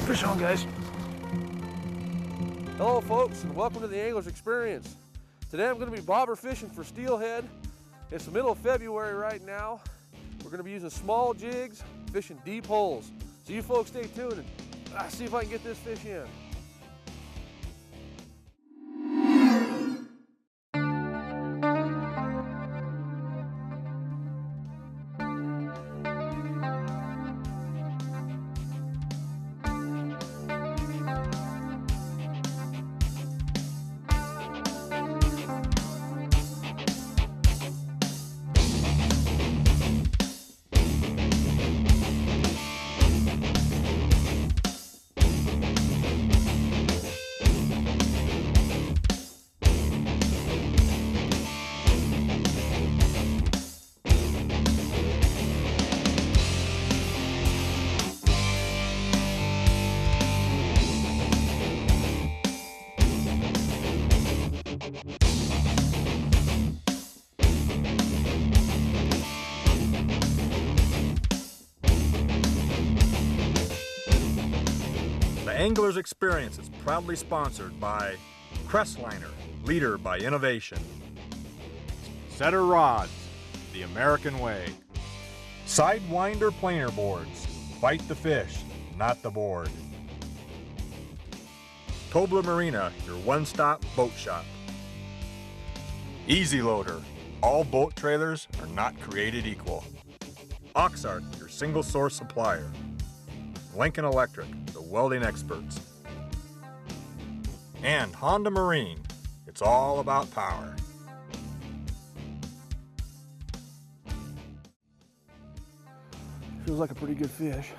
Fish on, guys. Hello folks, and welcome to the Angler's Experience. Today I'm going to be bobber fishing for steelhead. It's the middle of February right now. We're going to be using small jigs, fishing deep holes. So you folks stay tuned and see if I can get this fish in. The Angler's Experience is proudly sponsored by Crestliner, leader by innovation. Setter Rods, the American way. Sidewinder planer boards, fight the fish, not the board. Tobler Marina, your one-stop boat shop. Easy Loader, all boat trailers are not created equal. Oxart, your single source supplier. Lincoln Electric, the welding experts. And Honda Marine, it's all about power. Feels like a pretty good fish.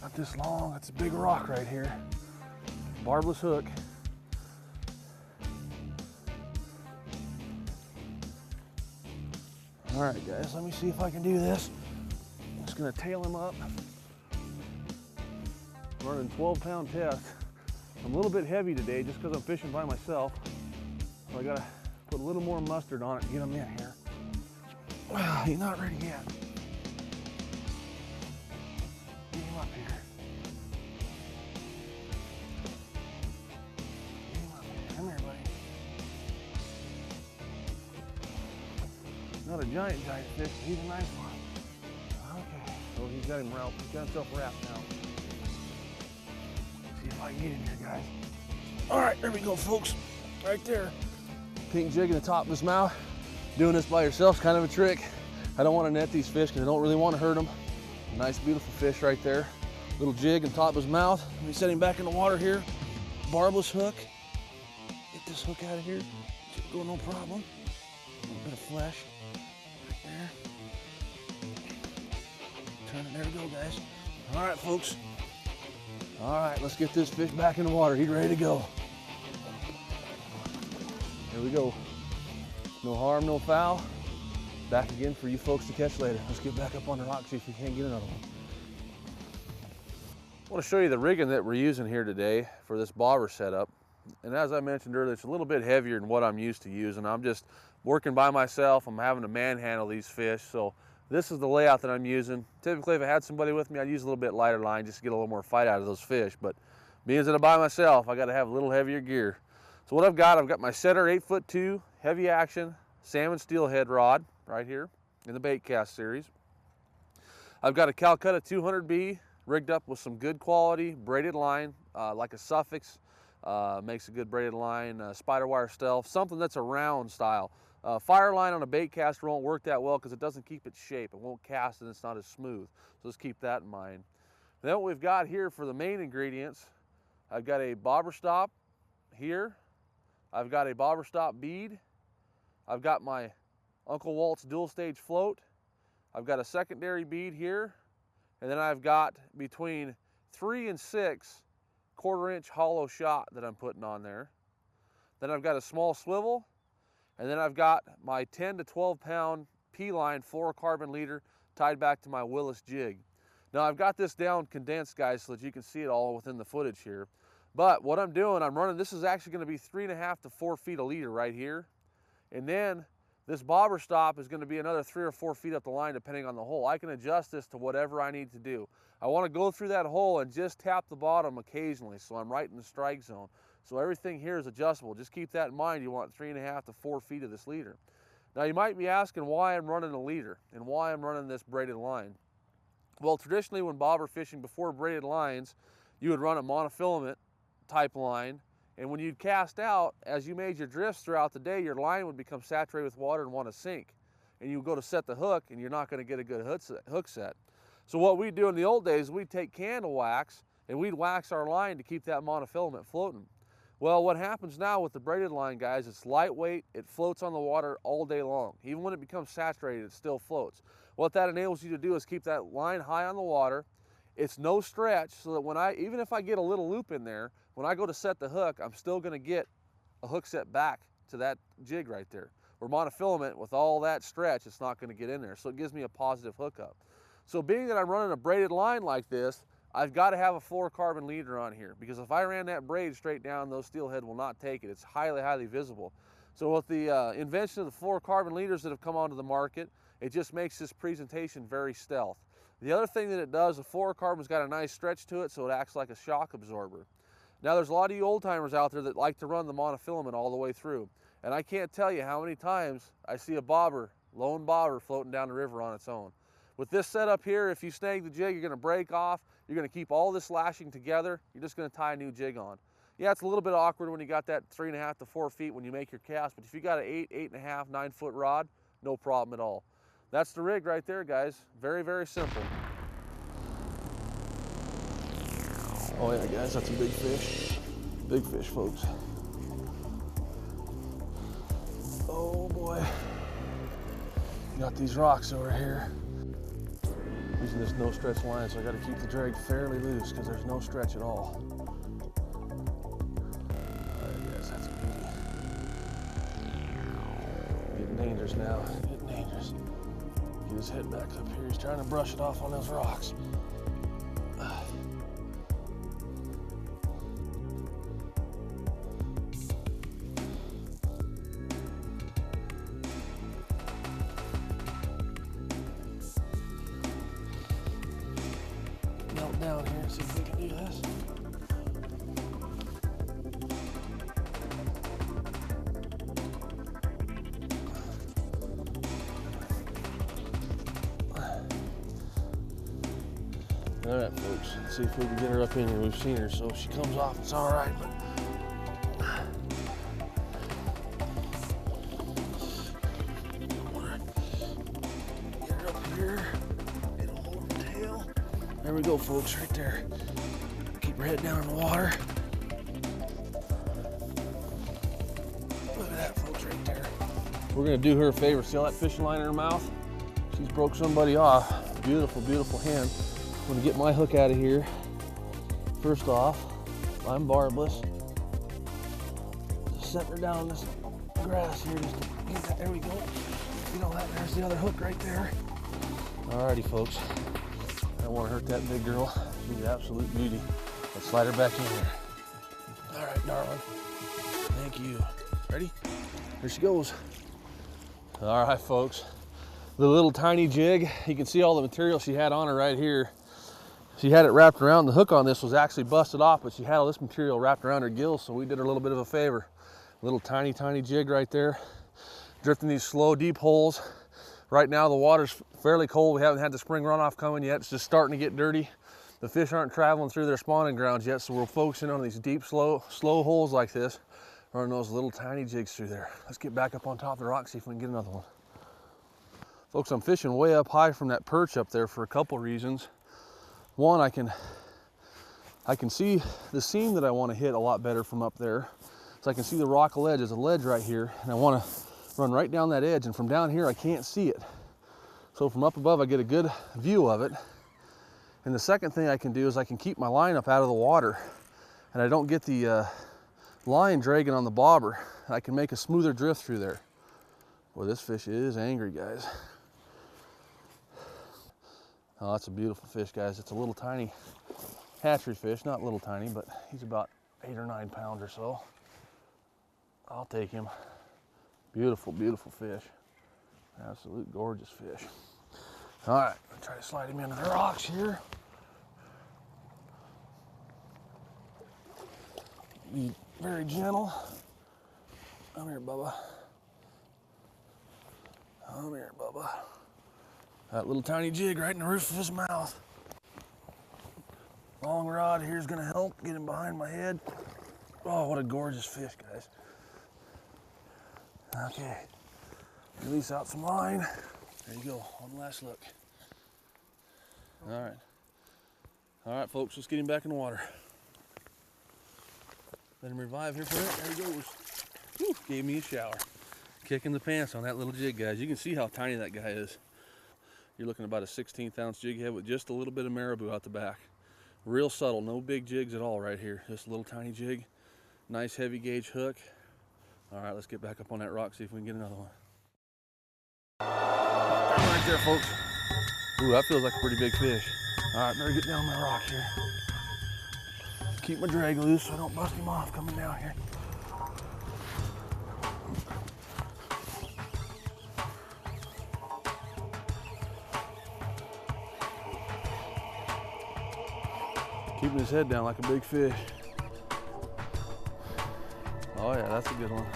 Not this long, it's a big rock right here. Barbless hook. All right, guys, let me see if I can do this. I'm just gonna tail him up. Running 12-pound test. I'm a little bit heavy today just because I'm fishing by myself. So I gotta put a little more mustard on it and get him in here. Well, he's not ready yet. Get him up here. Get him up here. Come here, buddy. Not a giant fish, but he's a nice one. Okay. Oh, he's got him wrapped. He's got himself wrapped now. See if I can get him here, guys. All right, there we go, folks. Right there. Pink jig in the top of his mouth. Doing this by yourself is kind of a trick. I don't want to net these fish because I don't really want to hurt them. Nice, beautiful fish right there. Little jig in the top of his mouth. Let me set him back in the water here. Barbless hook. Get this hook out of here. Should go no problem. A little bit of flesh. There. Turn it, there we go, guys. All right, folks. All right, let's get this fish back in the water. He's ready to go. Here we go. No harm, no foul. Back again for you folks to catch later. Let's get back up on the rock, see if we can't get another one. I want to show you the rigging that we're using here today for this bobber setup. And as I mentioned earlier, it's a little bit heavier than what I'm used to using. I'm just working by myself. I'm having to manhandle these fish. So this is the layout that I'm using. Typically, if I had somebody with me, I'd use a little bit lighter line just to get a little more fight out of those fish. But being that I'm by myself, I got to have a little heavier gear. So what I've got my Setter 8'2", heavy action, salmon steelhead rod right here in the bait cast series. I've got a Calcutta 200B rigged up with some good quality braided line, like a Suffix, makes a good braided line, spider wire stealth, something that's a round style. Fire line on a bait caster won't work that well because it doesn't keep its shape. It won't cast and it's not as smooth. So let's keep that in mind. Then what we've got here for the main ingredients, I've got a bobber stop here. I've got a bobber stop bead. I've got my Uncle Walt's dual stage float. I've got a secondary bead here. And then I've got between 3 and 6 1/4-inch hollow shot that I'm putting on there. Then I've got a small swivel. And then I've got my 10 to 12 pound P-line fluorocarbon leader tied back to my Willis jig. Now I've got this down condensed, guys, so that you can see it all within the footage here. But what I'm doing, I'm running, this is actually going to be 3.5 to 4 feet a leader right here. And then This bobber stop is going to be another 3 or 4 feet up the line depending on the hole. I can adjust this to whatever I need to do. I want to go through that hole and just tap the bottom occasionally so I'm right in the strike zone. So everything here is adjustable. Just keep that in mind. You want 3.5 to 4 feet of this leader. Now you might be asking why I'm running a leader and why I'm running this braided line. Well, traditionally when bobber fishing before braided lines, you would run a monofilament type line, and when you'd cast out, as you made your drifts throughout the day, your line would become saturated with water and want to sink. And you would go to set the hook and you're not going to get a good hook set. So what we do in the old days, we'd take candle wax and we'd wax our line to keep that monofilament floating. Well, what happens now with the braided line, guys, it's lightweight, it floats on the water all day long. Even when it becomes saturated, it still floats. What that enables you to do is keep that line high on the water. It's no stretch, so that even if I get a little loop in there, when I go to set the hook, I'm still gonna get a hook set back to that jig right there. Where monofilament, with all that stretch, it's not gonna get in there, so it gives me a positive hookup. So being that I'm running a braided line like this, I've gotta have a fluorocarbon leader on here, because if I ran that braid straight down, those steelhead will not take it. It's highly, highly visible. So with the invention of the fluorocarbon leaders that have come onto the market, it just makes this presentation very stealth. The other thing that it does, the fluorocarbon's got a nice stretch to it, so it acts like a shock absorber. Now there's a lot of you old timers out there that like to run the monofilament all the way through. And I can't tell you how many times I see a bobber, lone bobber, floating down the river on its own. With this setup here, if you snag the jig, you're gonna break off, you're gonna keep all this lashing together, you're just gonna tie a new jig on. Yeah, it's a little bit awkward when you got that 3.5 to 4 feet when you make your cast, but if you got an 8, 8.5, 9 foot rod, no problem at all. That's the rig right there, guys. Very, very simple. Oh yeah, guys, that's a big fish. Big fish, folks. Oh boy. Got these rocks over here. Using this no stretch line, so I gotta keep the drag fairly loose because there's no stretch at all. All right, guys, that's a beauty. Getting dangerous now, getting dangerous. Get his head back up here. He's trying to brush it off on those rocks. Melt down here and see if we can do this. All right, folks, let's see if we can get her up in here. We've seen her, so if she comes off, it's all right, but get her up here, get a hold of the tail. There we go, folks, right there. Keep her head down in the water. Look at that, folks, right there. We're gonna do her a favor. See all that fishing line in her mouth? She's broke somebody off. Beautiful, beautiful hen. I'm gonna get my hook out of here. First off, I'm barbless. Just setting her down on this grass here just to get that. There we go. You know that, there's the other hook right there. Alrighty, folks. I don't want to hurt that big girl. She's an absolute beauty. Let's slide her back in here. All right, darling. Thank you. Ready? Here she goes. All right, folks. The little tiny jig. You can see all the material she had on her right here. She had it wrapped around. The hook on this was actually busted off, but she had all this material wrapped around her gills, so we did her a little bit of a favor. Little tiny, tiny jig right there. Drifting these slow, deep holes. Right now the water's fairly cold. We haven't had the spring runoff coming yet. It's just starting to get dirty. The fish aren't traveling through their spawning grounds yet, so we're focusing on these deep, slow holes like this, running those little tiny jigs through there. Let's get back up on top of the rock, see if we can get another one. Folks, I'm fishing way up high from that perch up there for a couple reasons. One, I can see the seam that I want to hit a lot better from up there. So I can see the rock ledge. There's a ledge right here, and I want to run right down that edge, and from down here I can't see it. So from up above I get a good view of it. And the second thing I can do is I can keep my line up out of the water, and I don't get the line dragging on the bobber. I can make a smoother drift through there. Boy, this fish is angry, guys. Oh, that's a beautiful fish, guys. It's a little tiny hatchery fish, not little tiny, but he's about 8 or 9 pounds or so. I'll take him. Beautiful, beautiful fish. Absolute gorgeous fish. All right, I'll try to slide him into the rocks here. Be very gentle. Come here, Bubba. Come here, Bubba. That little tiny jig right in the roof of his mouth. Long rod here's gonna help get him behind my head. Oh, what a gorgeous fish, guys. Okay, release out some line. There you go, one last look. All right, folks, let's get him back in the water. Let him revive here for it. There he goes. Whew, gave me a shower. Kicking the pants on that little jig, guys. You can see how tiny that guy is. You're looking at about a 16th ounce jig head with just a little bit of marabou out the back. Real subtle, no big jigs at all right here. Just a little tiny jig. Nice heavy gauge hook. All right, let's get back up on that rock, see if we can get another one. Right there, folks. Ooh, that feels like a pretty big fish. All right, better get down my rock here. Keep my drag loose so I don't bust him off coming down here. Keeping his head down like a big fish. Oh yeah, that's a good one.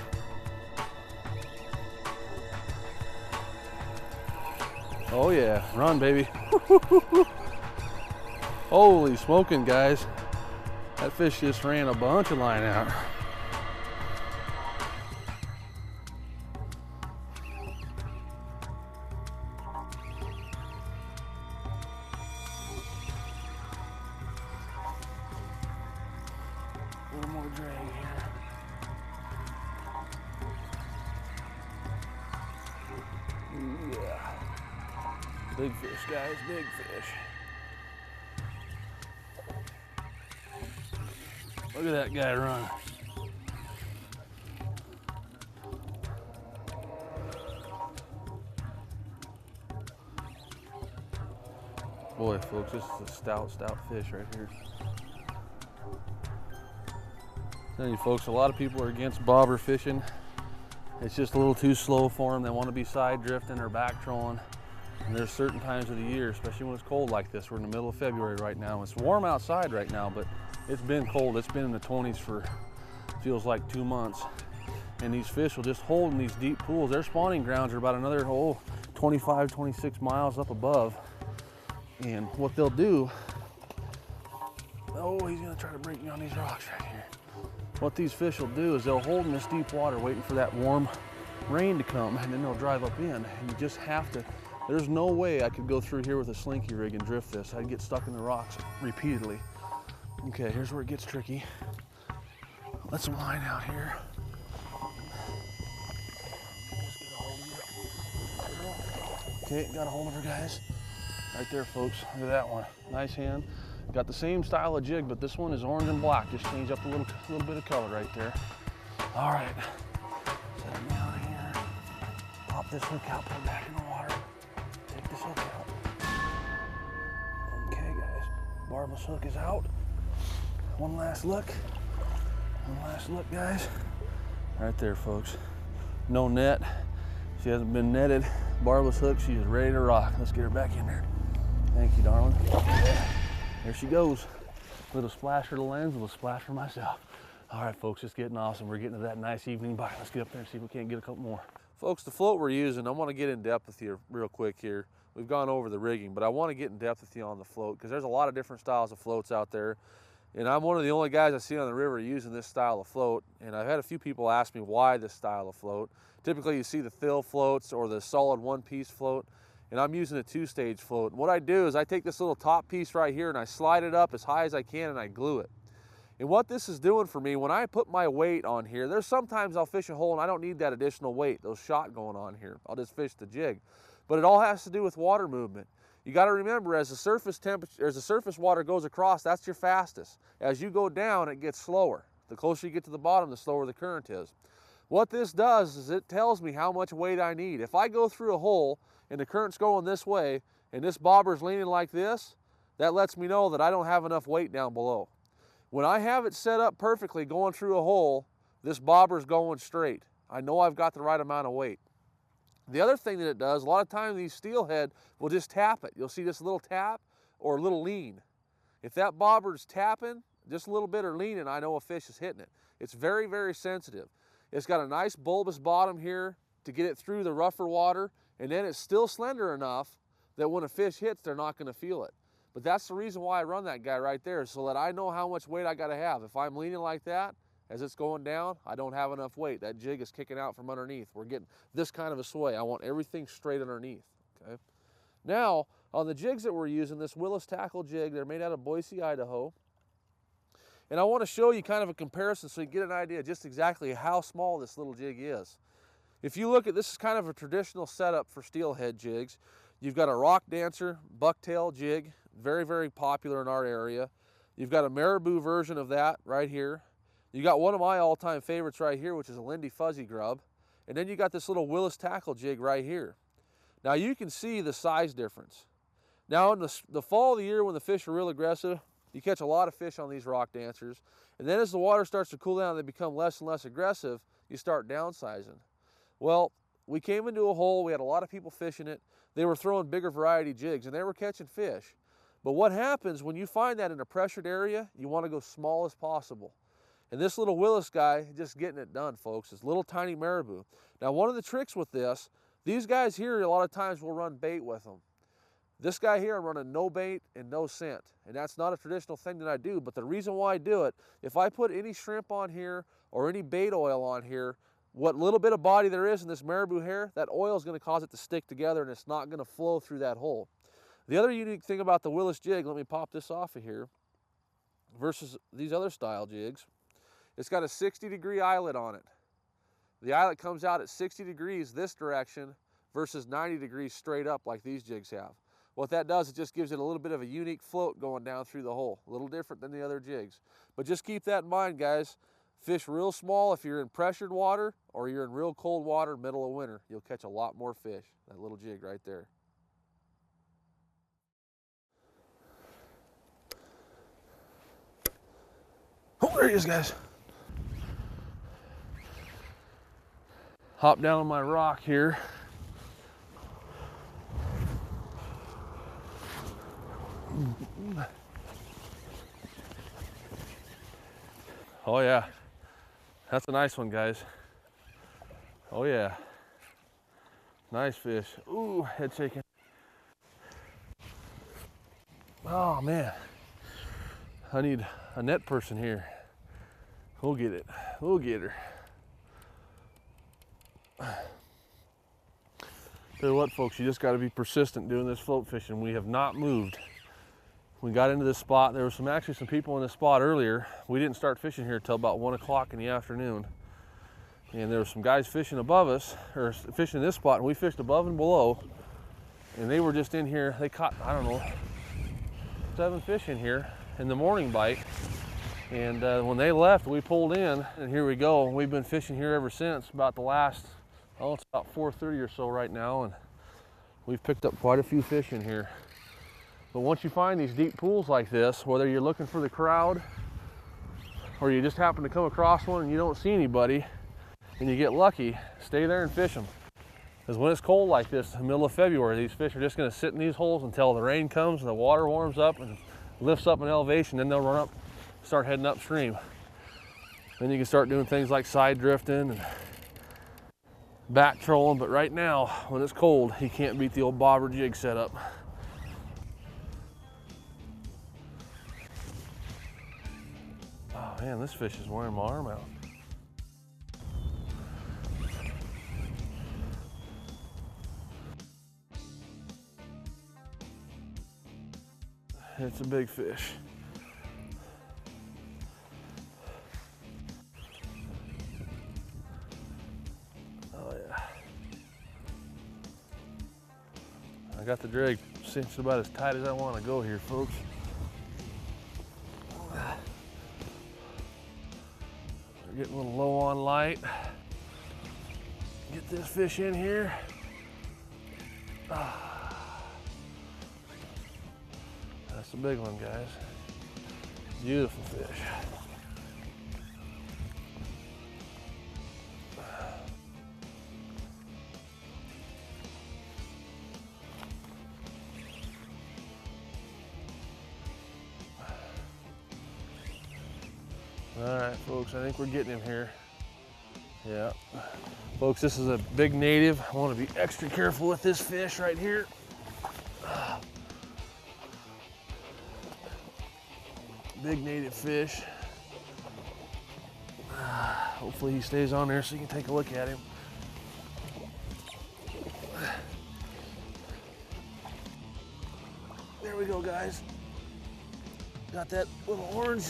Oh yeah, run baby. Holy smoking, guys. That fish just ran a bunch of line out. A little more drag here. Yeah. Big fish, guys, big fish. Look at that guy run. Boy, folks, this is a stout fish right here. Telling you folks, a lot of people are against bobber fishing. It's just a little too slow for them. They want to be side drifting or back trolling. And there's certain times of the year, especially when it's cold like this. We're in the middle of February right now. It's warm outside right now, but it's been cold. It's been in the 20s for, feels like 2 months. And these fish will just hold in these deep pools. Their spawning grounds are about another 25, 26 miles up above. And what they'll do, oh, he's gonna try to break me on these rocks right here. What these fish will do is they'll hold in this deep water waiting for that warm rain to come, and then they'll drive up in. And you just have to, there's no way I could go through here with a slinky rig and drift this. I'd get stuck in the rocks repeatedly. Okay, here's where it gets tricky. Let some line out here. Just get a hold of you. Okay, got a hold of her, guys. Right there, folks. Look at that one. Nice hand. Got the same style of jig, but this one is orange and black. Just change up a little bit of color right there. All right. Set him down here. Pop this hook out, put it back in the water. Take this hook out. Okay, guys. Barbless hook is out. One last look. One last look, guys. Right there, folks. No net. She hasn't been netted. Barbless hook. She is ready to rock. Let's get her back in there. Thank you, darling. Yeah. There she goes. Little splash for the lens, little splash for myself. All right, folks, it's getting awesome. We're getting to that nice evening bite. Let's get up there and see if we can't get a couple more. Folks, the float we're using, I want to get in depth with you real quick here. We've gone over the rigging, but I want to get in depth with you on the float because there's a lot of different styles of floats out there. And I'm one of the only guys I see on the river using this style of float. And I've had a few people ask me why this style of float. Typically you see the fill floats or the solid one-piece float. And I'm using a two-stage float. And what I do is I take this little top piece right here and I slide it up as high as I can and I glue it. And what this is doing for me, when I put my weight on here, there's sometimes I'll fish a hole and I don't need that additional weight, those shot going on here. I'll just fish the jig. But it all has to do with water movement. You got to remember, as the surface water goes across, that's your fastest. As you go down, it gets slower. The closer you get to the bottom, the slower the current is. What this does is it tells me how much weight I need. If I go through a hole and the current's going this way and this bobber's leaning like this, that lets me know that I don't have enough weight down below. When I have it set up perfectly going through a hole, this bobber's going straight. I know I've got the right amount of weight. The other thing that it does, a lot of times these steelhead will just tap it. You'll see this little tap or a little lean. If that bobber's tapping just a little bit or leaning, I know a fish is hitting it. It's very, very sensitive. It's got a nice bulbous bottom here to get it through the rougher water, and then it's still slender enough that when a fish hits, they're not gonna feel it. But that's the reason why I run that guy right there, so that I know how much weight I gotta have. If I'm leaning like that, as it's going down, I don't have enough weight. That jig is kicking out from underneath. We're getting this kind of a sway. I want everything straight underneath, okay? Now, on the jigs that we're using, this Willis tackle jig, they're made out of Boise, Idaho. And I want to show you kind of a comparison so you get an idea just exactly how small this little jig is. If you look at, this is kind of a traditional setup for steelhead jigs. You've got a rock dancer, bucktail jig, very, very popular in our area. You've got a marabou version of that right here. You got one of my all-time favorites right here, which is a Lindy fuzzy grub. And then you got this little Willis tackle jig right here. Now you can see the size difference. Now in the fall of the year when the fish are real aggressive, you catch a lot of fish on these rock dancers. And then as the water starts to cool down and they become less and less aggressive, you start downsizing. Well, we came into a hole, we had a lot of people fishing it. They were throwing bigger variety jigs and they were catching fish. But what happens when you find that in a pressured area, you want to go small as possible. And this little Willis guy, just getting it done, folks. This little tiny marabou. Now, one of the tricks with this, these guys here, a lot of times will run bait with them. This guy here, I'm running no bait and no scent. And that's not a traditional thing that I do, but the reason why I do it, if I put any shrimp on here or any bait oil on here, what little bit of body there is in this marabou hair, that oil is going to cause it to stick together and it's not going to flow through that hole. The other unique thing about the Willis jig, let me pop this off of here, versus these other style jigs, it's got a 60-degree eyelet on it. The eyelet comes out at 60 degrees this direction versus 90 degrees straight up like these jigs have. What that does, it just gives it a little bit of a unique float going down through the hole. A little different than the other jigs. But just keep that in mind, guys. Fish real small if you're in pressured water or you're in real cold water middle of winter. You'll catch a lot more fish. That little jig right there. Oh, there he is, guys. Hop down on my rock here. Oh yeah, that's a nice one, guys. Oh yeah, nice fish. Ooh, head shaking. Oh man, I need a net person here. We'll get it, we'll get her. Tell you what, folks, you just got to be persistent doing this float fishing. We have not moved. We got into this spot. There were actually some people in this spot earlier. We didn't start fishing here till about 1 o'clock in the afternoon. And there were some guys fishing above us, or fishing in this spot, and we fished above and below. And they were just in here. They caught, I don't know, 7 fish in here in the morning bite. And when they left, we pulled in, and here we go. We've been fishing here ever since, about the last, oh, it's about 4:30 or so right now, and we've picked up quite a few fish in here. But once you find these deep pools like this, whether you're looking for the crowd or you just happen to come across one and you don't see anybody and you get lucky, stay there and fish them. Because when it's cold like this in the middle of February, these fish are just going to sit in these holes until the rain comes and the water warms up and lifts up in elevation. Then they'll run up, start heading upstream. Then you can start doing things like side drifting and back trolling. But right now, when it's cold, you can't beat the old bobber jig setup. Oh man, this fish is wearing my arm out. It's a big fish. Oh yeah. I got the drag cinched about as tight as I want to go here, folks. We're getting a little low on light. Get this fish in here. That's a big one, guys. Beautiful fish. All right, folks, I think we're getting him here. Yeah. Folks, this is a big native. I want to be extra careful with this fish right here. Big native fish. Hopefully he stays on there so you can take a look at him. There we go, guys. Got that little orange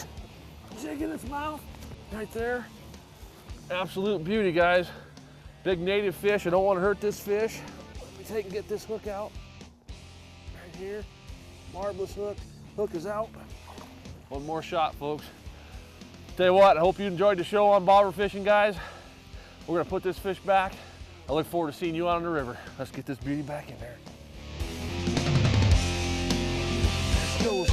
jig in its mouth right there. Absolute beauty, guys. Big native fish. I don't want to hurt this fish. Let me take and get this hook out. Right here. Marvelous hook. Hook is out. One more shot, folks. Tell you what, I hope you enjoyed the show on bobber fishing, guys. We're gonna put this fish back. I look forward to seeing you out on the river. Let's get this beauty back in there. Let's go.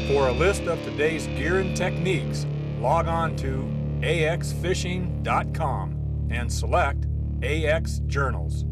For a list of today's gear and techniques, log on to axfishing.com and select AX Journals.